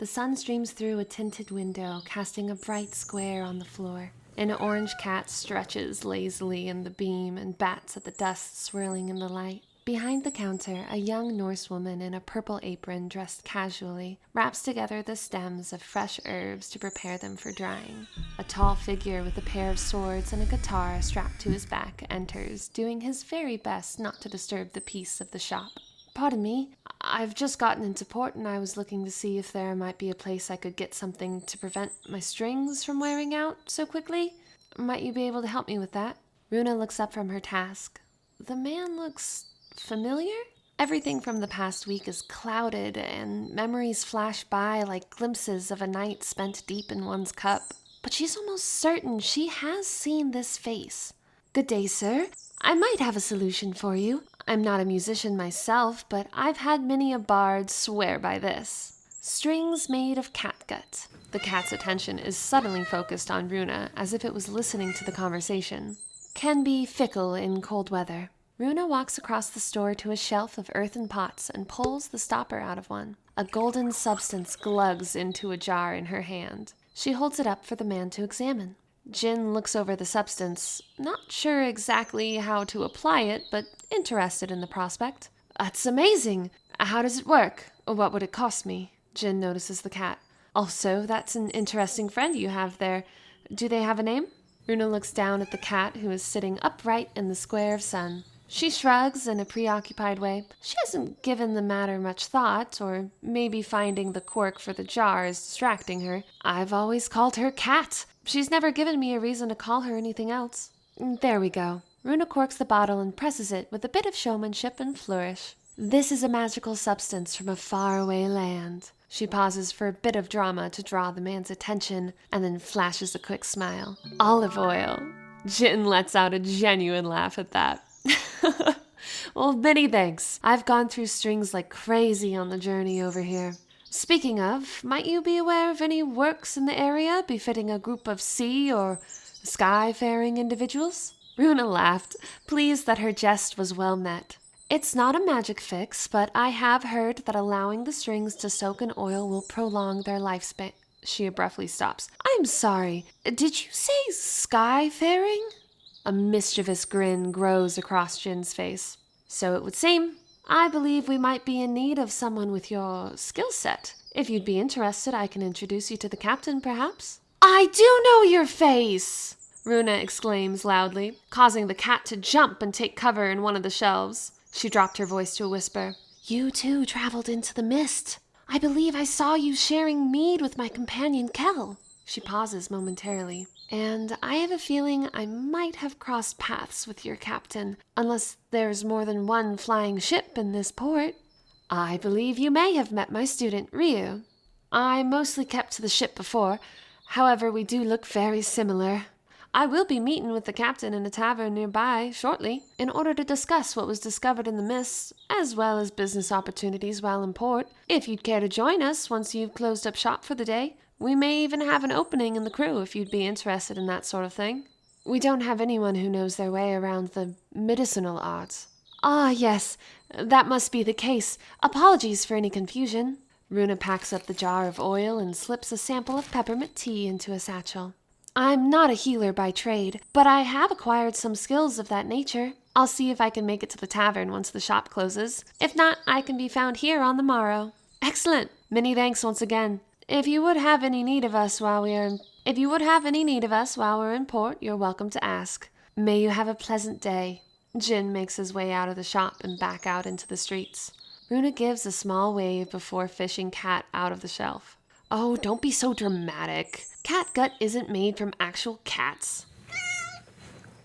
The sun streams through a tinted window, casting a bright square on the floor. An orange cat stretches lazily in the beam and bats at the dust swirling in the light. Behind the counter, a young Norse woman in a purple apron dressed casually wraps together the stems of fresh herbs to prepare them for drying. A tall figure with a pair of swords and a guitar strapped to his back enters, doing his very best not to disturb the peace of the shop. "Pardon me, I've just gotten into port and I was looking to see if there might be a place I could get something to prevent my strings from wearing out so quickly. Might you be able to help me with that?" Runa looks up from her task. The man looks familiar? Everything from the past week is clouded and memories flash by like glimpses of a night spent deep in one's cup. But she's almost certain she has seen this face. "Good day, sir. I might have a solution for you. I'm not a musician myself, but I've had many a bard swear by this. Strings made of catgut." The cat's attention is suddenly focused on Runa, as if it was listening to the conversation. "Can be fickle in cold weather." Runa walks across the store to a shelf of earthen pots and pulls the stopper out of one. A golden substance glugs into a jar in her hand. She holds it up for the man to examine. Djinn looks over the substance, not sure exactly how to apply it, but interested in the prospect. "That's amazing! How does it work? What would it cost me?" Djinn notices the cat. "Also, that's an interesting friend you have there. Do they have a name?" Runa looks down at the cat, who is sitting upright in the square of sun. She shrugs in a preoccupied way. She hasn't given the matter much thought, or maybe finding the cork for the jar is distracting her. "I've always called her Cat. She's never given me a reason to call her anything else." There we go. Runa corks the bottle and presses it with a bit of showmanship and flourish. "This is a magical substance from a faraway land." She pauses for a bit of drama to draw the man's attention, and then flashes a quick smile. "Olive oil." Djinn lets out a genuine laugh at that. "Well, many thanks. I've gone through strings like crazy on the journey over here. Speaking of, might you be aware of any works in the area befitting a group of sea or sky-faring individuals?" Runa laughed, pleased that her jest was well met. "It's not a magic fix, but I have heard that allowing the strings to soak in oil will prolong their lifespan." She abruptly stops. "I'm sorry, did you say sky-faring?" A mischievous grin grows across Djinn's face. "So it would seem. I believe we might be in need of someone with your skill set. If you'd be interested, I can introduce you to the captain, perhaps." "I do know your face!" Runa exclaims loudly, causing the cat to jump and take cover in one of the shelves. She dropped her voice to a whisper. "You too traveled into the mist. I believe I saw you sharing mead with my companion Kel." She pauses momentarily. "And I have a feeling I might have crossed paths with your captain, unless there's more than one flying ship in this port." "I believe you may have met my student, Ryu. I mostly kept to the ship before. However, we do look very similar. I will be meeting with the captain in a tavern nearby shortly, in order to discuss what was discovered in the mists, as well as business opportunities while in port. If you'd care to join us once you've closed up shop for the day, we may even have an opening in the crew if you'd be interested in that sort of thing. We don't have anyone who knows their way around the medicinal arts." "Ah, yes, that must be the case. Apologies for any confusion." Runa packs up the jar of oil and slips a sample of peppermint tea into a satchel. "I'm not a healer by trade, but I have acquired some skills of that nature. I'll see if I can make it to the tavern once the shop closes. If not, I can be found here on the morrow." "Excellent. Many thanks once again. If you would have any need of us while we're in port, you're welcome to ask. May you have a pleasant day." Djinn makes his way out of the shop and back out into the streets. Runa gives a small wave before fishing Cat out of the shelf. "Oh, don't be so dramatic. Catgut isn't made from actual cats."